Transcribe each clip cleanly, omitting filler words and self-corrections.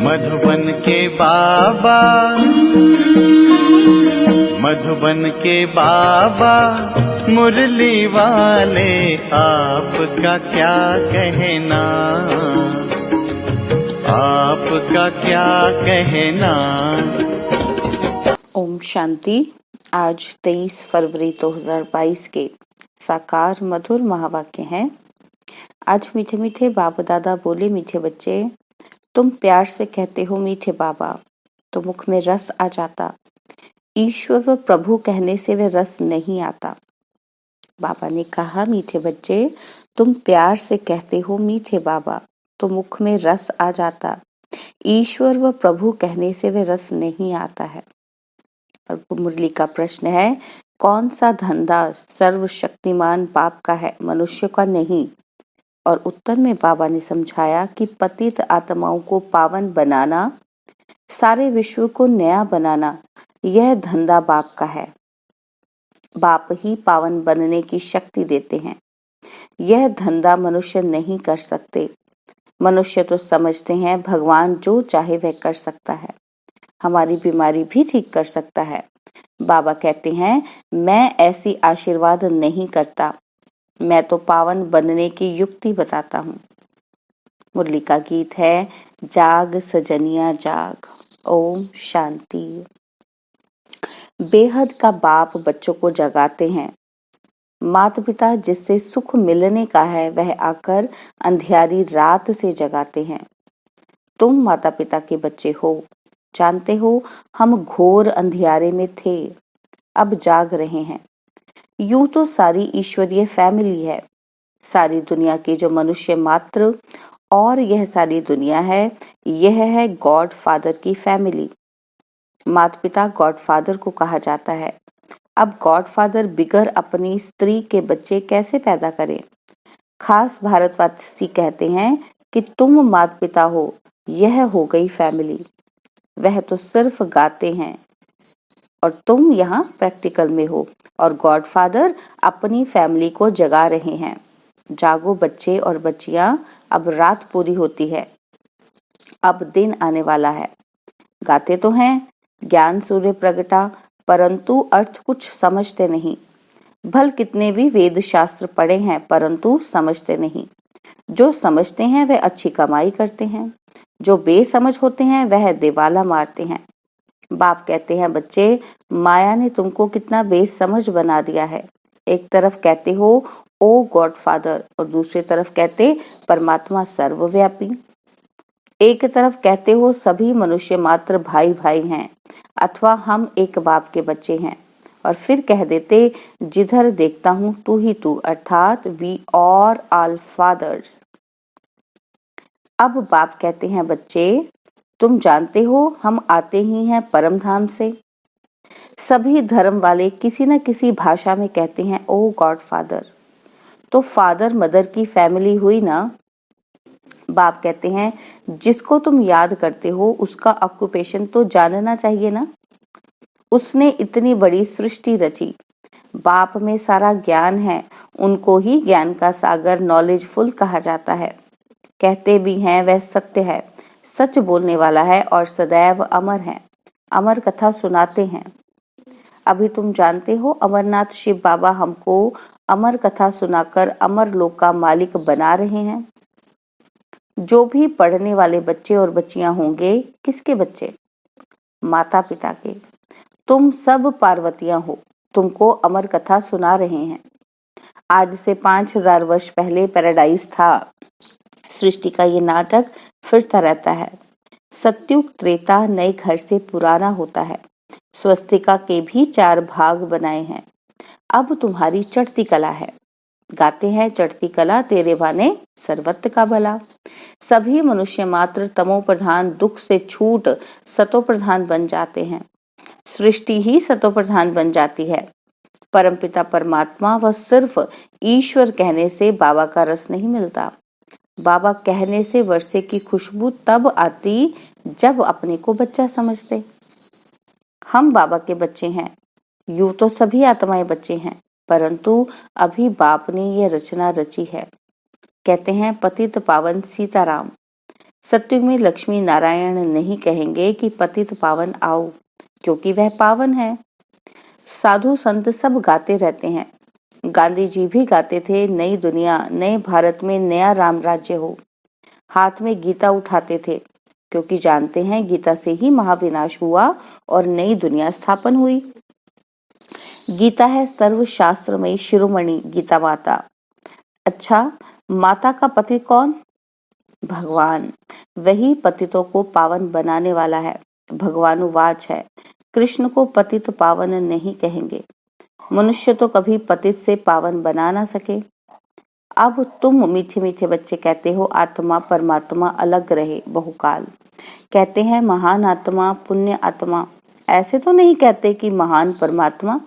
मधुबन के बाबा, मधुबन के बाबा मुरली वाले, आपका क्या कहना, आपका क्या कहना। ओम शांति। आज 23 फरवरी 2022 के साकार मधुर महावाक्य हैं। आज मीठे मीठे बाप दादा बोले, मीठे बच्चे तुम प्यार से कहते हो मीठे बाबा, तो मुख में रस आ जाता। ईश्वर व प्रभु कहने से वह रस नहीं आता। बाबा ने कहा, मीठे बच्चे तुम प्यार से कहते हो मीठे बाबा, तो मुख में रस आ जाता। ईश्वर व प्रभु कहने से वह रस नहीं आता है। और मुरली का प्रश्न है, कौन सा धंधा सर्वशक्तिमान बाप का है, मनुष्य का नहीं। और उत्तर में बाबा ने समझाया कि पतित आत्माओं को पावन बनाना, सारे विश्व को नया बनाना, यह धंधा बाप का है। बाप ही पावन बनने की शक्ति देते हैं। यह धंधा मनुष्य नहीं कर सकते। मनुष्य तो समझते हैं भगवान जो चाहे वह कर सकता है, हमारी बीमारी भी ठीक कर सकता है। बाबा कहते हैं, मैं ऐसी आशीर्वाद नहीं करता, मैं तो पावन बनने की युक्ति बताता हूँ। मुरली का गीत है, जाग सजनिया जाग। ओम शांति। बेहद का बाप बच्चों को जगाते हैं। माता पिता जिससे सुख मिलने का है, वह आकर अंधियारी रात से जगाते हैं। तुम माता पिता के बच्चे हो, जानते हो हम घोर अंधियारे में थे, अब जाग रहे हैं। यूं तो सारी ईश्वरीय फैमिली है, सारी दुनिया के जो मनुष्य मात्र और यह सारी दुनिया है, यह है गॉड फादर की फैमिली। माता पिता गॉड फादर को कहा जाता है। अब गॉड फादर बिगर अपनी स्त्री के बच्चे कैसे पैदा करें। खास भारतवासी कहते हैं कि तुम माता पिता हो, यह हो गई फैमिली। वह तो सिर्फ गाते हैं और तुम यहाँ प्रैक्टिकल में हो, और गॉड फादर अपनी फैमिली को जगा रहे हैं। जागो बच्चे और बच्चियां, अब रात पूरी होती है, अब दिन आने वाला है। गाते तो हैं, ज्ञान सूर्य प्रगटा, परंतु अर्थ कुछ समझते नहीं। भल कितने भी वेद शास्त्र पढ़े हैं, परंतु समझते नहीं। जो समझते हैं वह अच्छी कमाई करते हैं, जो बेसमझ होते हैं वह दिवाला मारते हैं। बाप कहते हैं, बच्चे माया ने तुमको कितना बेसमझ बना दिया है। एक तरफ कहते हो ओ गॉड फादर, और दूसरी तरफ कहते परमात्मा सर्वव्यापी। एक तरफ कहते हो सभी मनुष्य मात्र भाई भाई हैं, अथवा हम एक बाप के बच्चे हैं, और फिर कह देते जिधर देखता हूं तू ही तू, अर्थात वी आर ऑल फादर्स। अब बाप कहते हैं, बच्चे तुम जानते हो हम आते ही हैं परम धाम से। सभी धर्म वाले किसी न किसी भाषा में कहते हैं ओ गॉड फादर, तो फादर मदर की फैमिली हुई ना। बाप कहते हैं, जिसको तुम याद करते हो उसका ऑक्यूपेशन तो जानना चाहिए ना। उसने इतनी बड़ी सृष्टि रची, बाप में सारा ज्ञान है, उनको ही ज्ञान का सागर नॉलेजफुल कहा जाता है। कहते भी हैं वह सत्य है, सच बोलने वाला है और सदैव अमर है, अमर कथा सुनाते हैं। अभी तुम जानते हो अमरनाथ शिव बाबा हमको अमर कथा सुनाकर अमर लोक का मालिक बना रहे हैं। जो भी पढ़ने वाले बच्चे और बच्चियां होंगे, किसके बच्चे? माता पिता के। तुम सब पार्वतियां हो, तुमको अमर कथा सुना रहे हैं। आज से 5000 वर्ष पहले पैराडाइज था। सृष्टि का ये नाटक फिरता रहता है। सत्युग त्रेता नए घर से पुराना होता है। स्वस्तिका के भी 4 भाग बनाए हैं। अब तुम्हारी चढ़ती कला है। गाते हैं, चढ़ती कला तेरे बाने सर्वत्र का भला। सभी मनुष्य मात्र तमो प्रधान दुख से छूट सतो प्रधान बन जाते हैं। सृष्टि ही सतो प्रधान बन जाती है। परमपिता परमात्मा व सिर्फ ईश्वर कहने से बाबा का रस नहीं मिलता। बाबा कहने से वर्षे की खुशबू तब आती जब अपने को बच्चा समझते। हम बाबा के बच्चे हैं। यूं तो सभी आत्माएं बच्चे हैं, परंतु अभी बाप ने यह रचना रची है। कहते हैं पतित पावन सीताराम। सत्युग में लक्ष्मी नारायण नहीं कहेंगे कि पतित पावन आओ, क्योंकि वह पावन है। साधु संत सब गाते रहते हैं। गांधी जी भी गाते थे, नई दुनिया नए भारत में नया राम राज्य हो। हाथ में गीता उठाते थे, क्योंकि जानते हैं गीता से ही महाविनाश हुआ और नई दुनिया स्थापन हुई। गीता है सर्वशास्त्रमयी शिरोमणि गीता माता। अच्छा, माता का पति कौन? भगवान। वही पतितों को पावन बनाने वाला है। भगवानुवाच है, कृष्ण को पतित पावन नहीं कहेंगे। मनुष्य तो कभी पतित से पावन बना ना सके। अब तुम मीठे मीठे बच्चे कहते हो आत्मा परमात्मा अलग रहे बहुकाल। कहते हैं महान आत्मा पुण्य आत्मा। ऐसे तो नहीं कहते कि महान परमात्मा।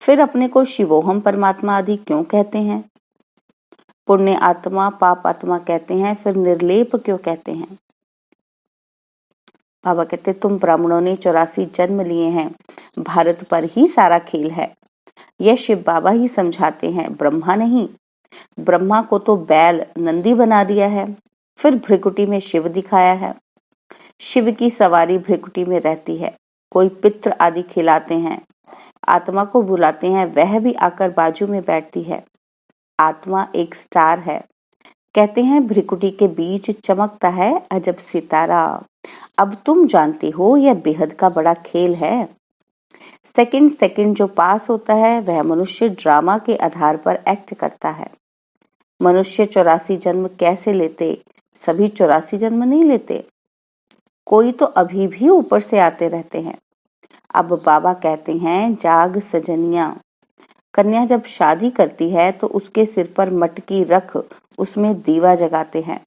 फिर अपने को शिवोहम परमात्मा आदि क्यों कहते हैं? पुण्य आत्मा पाप आत्मा कहते हैं, फिर निर्लेप क्यों कहते हैं? बाबा कहते तुम ब्राह्मणों ने 84 जन्म लिए हैं, भारत पर ही सारा खेल है। यह शिव बाबा ही समझाते हैं, ब्रह्मा नहीं। ब्रह्मा को तो बैल नंदी बना दिया है, फिर भृकुटी में शिव दिखाया है। शिव की सवारी भृकुटी में रहती है। कोई पितृ आदि खिलाते हैं, आत्मा को बुलाते हैं, वह भी आकर बाजू में बैठती है। आत्मा एक स्टार है। कहते हैं भृकुटी के बीच चमकता है अजब सितारा। अब तुम जानते हो यह बेहद का बड़ा खेल है। सेकंड सेकंड जो पास होता है वह मनुष्य ड्रामा के आधार पर एक्ट करता है। मनुष्य 84 जन्म कैसे लेते? सभी 84 जन्म नहीं लेते, कोई तो अभी भी ऊपर से आते रहते हैं। अब बाबा कहते हैं जाग सजनिया। कन्या जब शादी करती है तो उसके सिर पर मटकी रख उसमें दीवा जगाते हैं।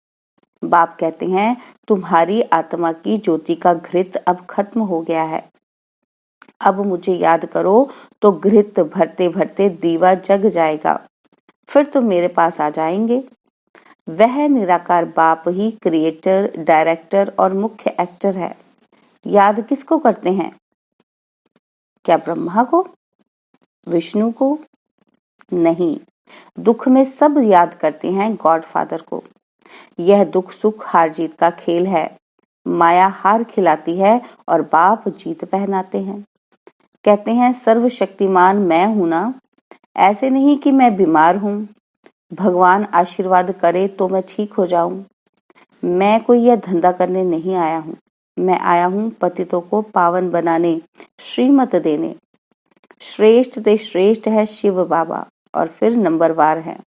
बाप कहते हैं तुम्हारी आत्मा की ज्योति का घृत अब खत्म हो गया है। अब मुझे याद करो तो घृत भरते भरते दीवा जग जाएगा, फिर तुम मेरे पास आ जाएंगे। वह निराकार बाप ही क्रिएटर, डायरेक्टर और मुख्य एक्टर है। याद किसको करते हैं? क्या ब्रह्मा को, विष्णु को? नहीं, दुख में सब याद करते हैं गॉड फादर को। यह दुख सुख हार जीत का खेल है। माया हार खिलाती है और बाप जीत पहनाते हैं। कहते हैं सर्वशक्तिमान मैं हूं ना, ऐसे नहीं कि मैं बीमार हूं। भगवान आशीर्वाद करे तो मैं ठीक हो जाऊं। मैं कोई यह धंधा करने नहीं आया हूं। मैं आया हूं पतितों को पावन बनाने, श्रीमत देने। श्रेष्ठ ते श्रेष्ठ है शिव बाबा, और फिर नंबरवार है।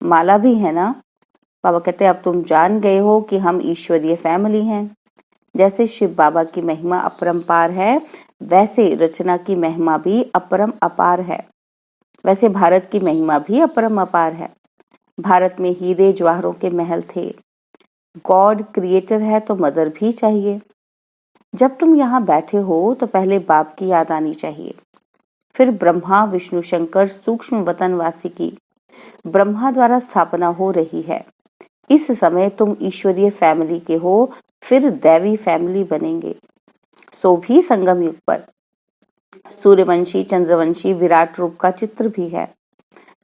माला भी है ना। बाबा कहते अब तुम जान गए हो कि हम ईश्वरीय फैमिली हैं। जैसे शिव बाबा की महिमा अपरंपार है, वैसे रचना की महिमा भी अपरम अपार है। वैसे भारत की महिमा भी अपरम अपार है। भारत में हीरे जवाहरों के महल थे। गॉड क्रिएटर है तो मदर भी चाहिए। जब तुम यहाँ बैठे हो तो पहले बाप की याद आनी चाहिए, फिर ब्रह्मा विष्णु शंकर सूक्ष्म वतनवासी की। ब्रह्मा द्वारा स्थापना हो रही है। इस समय तुम ईश्वरीय फैमिली के हो, फिर दैवी फैमिली बनेंगे, सो भी संगम युग पर। सूर्यवंशी चंद्रवंशी विराट रूप का चित्र भी है।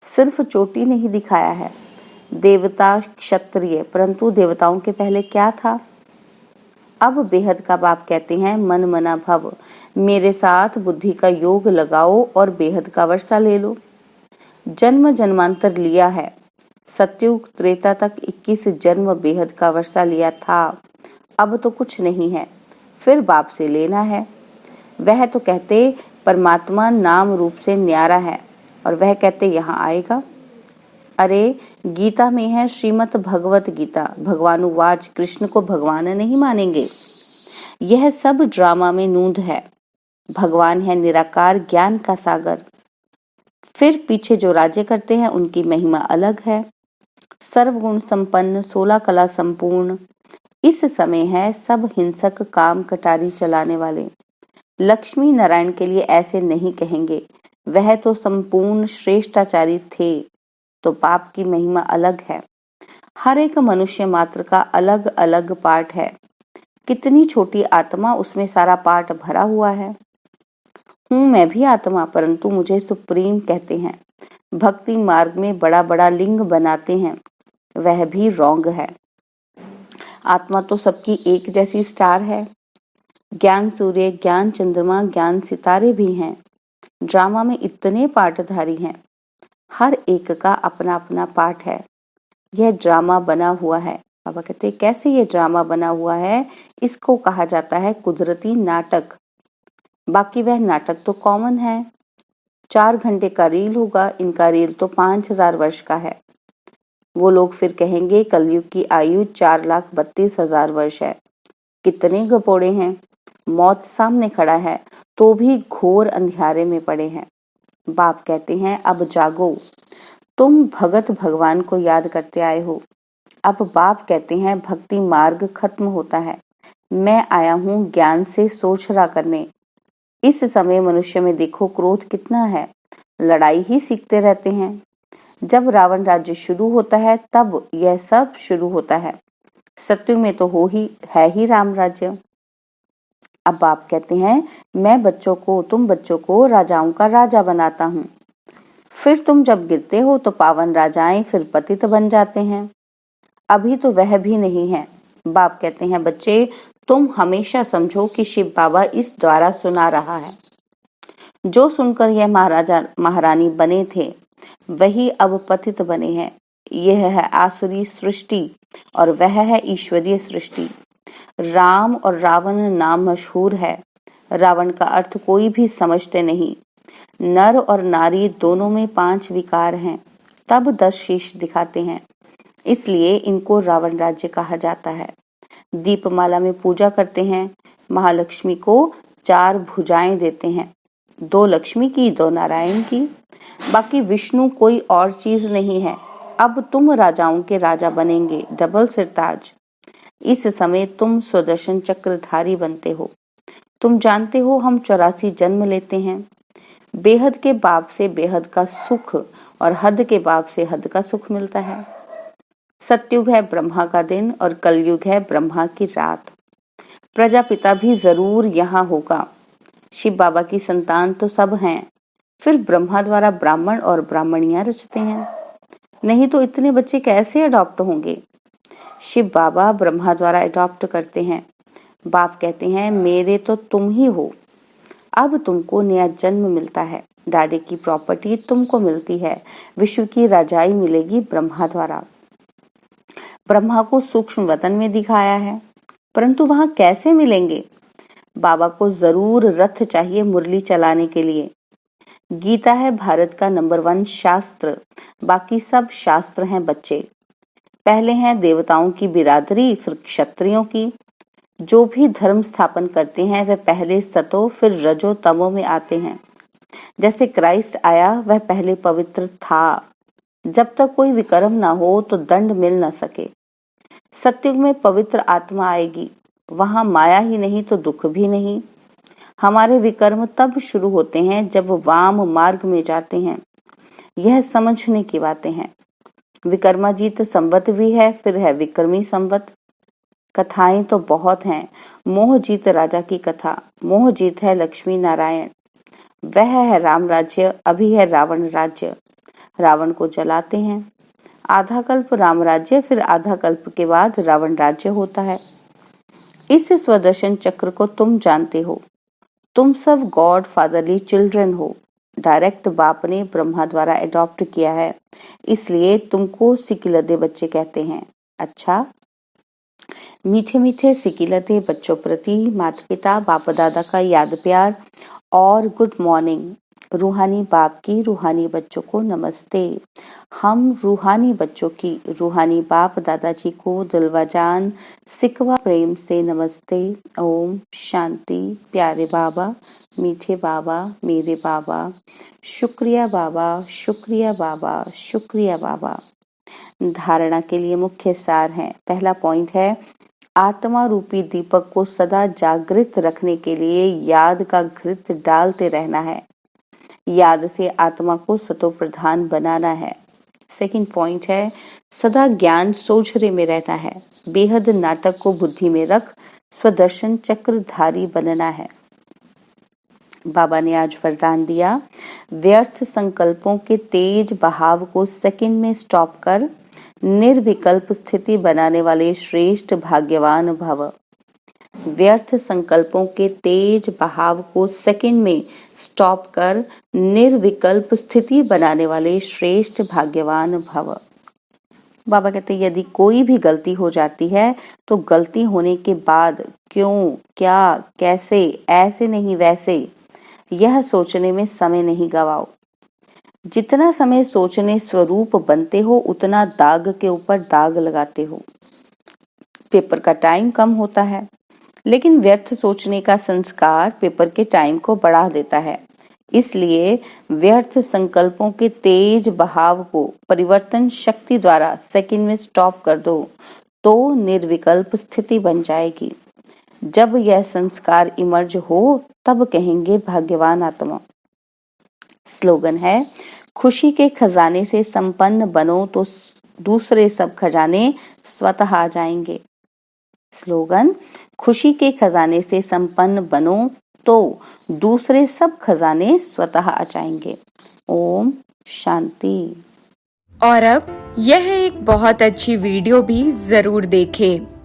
सिर्फ चोटी नहीं दिखाया है। देवता क्षत्रिय, परंतु देवताओं के पहले क्या था? अब बेहद का बाप कहते हैं मन मना भव, मेरे साथ बुद्धि का योग लगाओ और बेहद का वर्षा ले लो। जन्म जन्मांतर लिया है। सतयुग त्रेता तक 21 जन्म बेहद का वर्षा लिया था। अब तो कुछ नहीं है, फिर बाप से लेना है। वह तो कहते परमात्मा नाम रूप से न्यारा है, और वह कहते यहाँ आएगा। अरे गीता में है श्रीमद् भगवत गीता, भगवानुवाच, कृष्ण को भगवान नहीं मानेंगे। यह सब ड्रामा में नूंद है। भगवान है निराकार ज्ञान का सागर। फिर पीछे जो राज्य करते हैं उनकी महिमा अलग है। सर्वगुण संपन्न 16 कला संपूर्ण। इस समय है सब हिंसक काम कटारी चलाने वाले। लक्ष्मी नारायण के लिए ऐसे नहीं कहेंगे, वह तो संपूर्ण श्रेष्ठाचारी थे। तो बाप की महिमा अलग है। हर एक मनुष्य मात्र का अलग अलग पार्ट है। कितनी छोटी आत्मा, उसमें सारा पार्ट भरा हुआ है। हूँ मैं भी आत्मा, परंतु मुझे सुप्रीम कहते हैं। भक्ति मार्ग में बड़ा बड़ा लिंग बनाते हैं, वह भी रॉन्ग है। आत्मा तो सबकी एक जैसी स्टार है। ज्ञान सूर्य, ज्ञान चंद्रमा, ज्ञान सितारे भी हैं। ड्रामा में इतने पार्टधारी हैं, हर एक का अपना अपना पार्ट है। यह ड्रामा बना हुआ है। बाबा कहते हैं, कैसे ये ड्रामा बना हुआ है? इसको कहा जाता है कुदरती नाटक। बाकी वह नाटक तो कॉमन है। 4 घंटे का रील होगा, इनका रील तो 5000 वर्ष का है। वो लोग फिर कहेंगे कलयुग की आयु 4,32,000 वर्ष है। कितने गपोड़े हैं। मौत सामने खड़ा है तो भी घोर अंधियारे में पड़े हैं। बाप कहते हैं, अब जागो, तुम भगत भगवान को याद करते आए हो। अब बाप कहते हैं, भक्ति मार्ग खत्म होता है, मैं आया हूँ ज्ञान से सोचरा करने। इस समय मनुष्य में देखो क्रोध कितना है, लड़ाई ही सीखते रहते हैं। जब रावण राज्य शुरू होता है तब यह सब शुरू होता है। सत्युग में तो है ही राम राज्य। अब बाप कहते हैं, मैं तुम बच्चों को राजाओं का राजा बनाता हूँ। फिर तुम जब गिरते हो तो पावन राजाएं फिर पतित बन जाते हैं। अभी तो वह भी नहीं है। बाप कहते हैं, बच्चे तुम हमेशा समझो कि शिव बाबा इस द्वारा सुना रहा है। जो सुनकर यह महाराजा महारानी बने थे वही अब पतित बने हैं। यह है आसुरी सृष्टि और वह है ईश्वरीय सृष्टि। राम और रावण नाम मशहूर है। रावण का अर्थ कोई भी समझते नहीं। नर और नारी दोनों में 5 विकार हैं, तब 10 शीश दिखाते हैं, इसलिए इनको रावण राज्य कहा जाता है। दीपमाला में पूजा करते हैं। महालक्ष्मी को 4 भुजाएं देते हैं, 2 लक्ष्मी की, 2 नारायण की। बाकी विष्णु कोई और चीज नहीं है। अब तुम राजाओं के राजा बनेंगे, डबल सिरताज। इस समय तुम सुदर्शन चक्रधारी बनते हो। तुम जानते हो हम 84 जन्म लेते हैं। बेहद के बाप से बेहद का सुख और हद के बाप से हद का सुख मिलता है। सतयुग है ब्रह्मा का दिन और कलयुग है ब्रह्मा की रात। प्रजापिता भी जरूर यहाँ होगा। शिव बाबा की संतान तो सब हैं, फिर ब्रह्मा द्वारा ब्राह्मण और ब्राह्मणियां रचते हैं। नहीं तो इतने बच्चे कैसे अडॉप्ट होंगे? शिव बाबा ब्रह्मा द्वारा अडॉप्ट करते हैं। बाप कहते हैं, मेरे तो तुम ही हो। अब तुमको नया जन्म मिलता है। दादी की प्रॉपर्टी तुमको मिलती है। विश्व की राजाई मिलेगी ब्रह्मा द्वारा। ब्रह्मा को सूक्ष्म वतन में दिखाया है, परंतु वहां कैसे मिलेंगे? बाबा को जरूर रथ चाहिए मुरली चलाने के लिए। गीता है भारत का नंबर 1 शास्त्र, बाकी सब शास्त्र हैं बच्चे। पहले हैं देवताओं की बिरादरी, फिर क्षत्रियों की। जो भी धर्म स्थापन करते हैं वह पहले सतो फिर रजो तमो में आते हैं। जैसे क्राइस्ट आया वह पहले पवित्र था। जब तक कोई विकर्म ना हो तो दंड मिल न सके। सतयुग में पवित्र आत्मा आएगी, वहां माया ही नहीं तो दुख भी नहीं। हमारे विकर्म तब शुरू होते हैं जब वाम मार्ग में जाते हैं। यह समझने की बातें हैं। विकर्माजीत संवत भी है, फिर है विक्रमी संवत। कथाएं तो बहुत हैं। मोहजीत राजा की कथा, मोहजीत है लक्ष्मी नारायण। वह है राम राज्य, अभी है रावण राज्य। रावण को जलाते हैं। आधा कल्प राम राज्य, फिर आधा कल्प के बाद रावण राज्य होता है। इस स्वदर्शन चक्र को तुम जानते हो। तुम सब गॉड फादरली चिल्ड्रन हो। डायरेक्ट बाप ने ब्रह्मा द्वारा अडॉप्ट किया है, इसलिए तुमको सिकिलदे बच्चे कहते हैं। अच्छा, मीठे मीठे सिकिलदे बच्चों प्रति माता पिता बाप दादा का याद प्यार और गुड मॉर्निंग। रूहानी बाप की रूहानी बच्चों को नमस्ते। हम रूहानी बच्चों की रूहानी बाप दादाजी को दिलवाजान सिकवा प्रेम से नमस्ते। ओम शांति। प्यारे बाबा, मीठे बाबा, मेरे बाबा, शुक्रिया बाबा, शुक्रिया बाबा, शुक्रिया बाबा। धारणा के लिए मुख्य सार है। पहला पॉइंट है, आत्मा रूपी दीपक को सदा जागृत रखने के लिए याद का घृत डालते रहना है। याद से आत्मा को सतो प्रधान बनाना है। सेकंड पॉइंट है, सदा ज्ञान सोझरे में रहना है। बेहद नाटक को बुद्धि में रख स्वदर्शन चक्रधारी बनना है। बाबा ने आज वरदान दिया, व्यर्थ संकल्पों के तेज बहाव को सेकंड में स्टॉप कर निर्विकल्प स्थिति बनाने वाले श्रेष्ठ भाग्यवान भव। व्यर्थ संकल्पों के तेज बहाव को सेकंड में स्टॉप कर निर्विकल्प स्थिति बनाने वाले श्रेष्ठ भाग्यवान भव। बाबा कहते हैं यदि कोई भी गलती हो जाती है तो गलती होने के बाद क्यों, क्या, कैसे, ऐसे नहीं वैसे, यह सोचने में समय नहीं गवाओ। जितना समय सोचने स्वरूप बनते हो उतना दाग के ऊपर दाग लगाते हो। पेपर का टाइम कम होता है, लेकिन व्यर्थ सोचने का संस्कार पेपर के टाइम को बढ़ा देता है। इसलिए व्यर्थ संकल्पों के तेज बहाव को परिवर्तन शक्ति द्वारा सेकंड में स्टॉप कर दो तो निर्विकल्प स्थिति बन जाएगी। जब यह संस्कार इमर्ज हो तब कहेंगे भाग्यवान आत्मा। स्लोगन है, खुशी के खजाने से संपन्न बनो तो दूसरे सब खजाने स्वतः आ जाएंगे। स्लोगन, खुशी के खजाने से संपन्न बनो तो दूसरे सब खजाने स्वतः आ जाएंगे। ओम शांति। और अब यह एक बहुत अच्छी वीडियो भी जरूर देखें।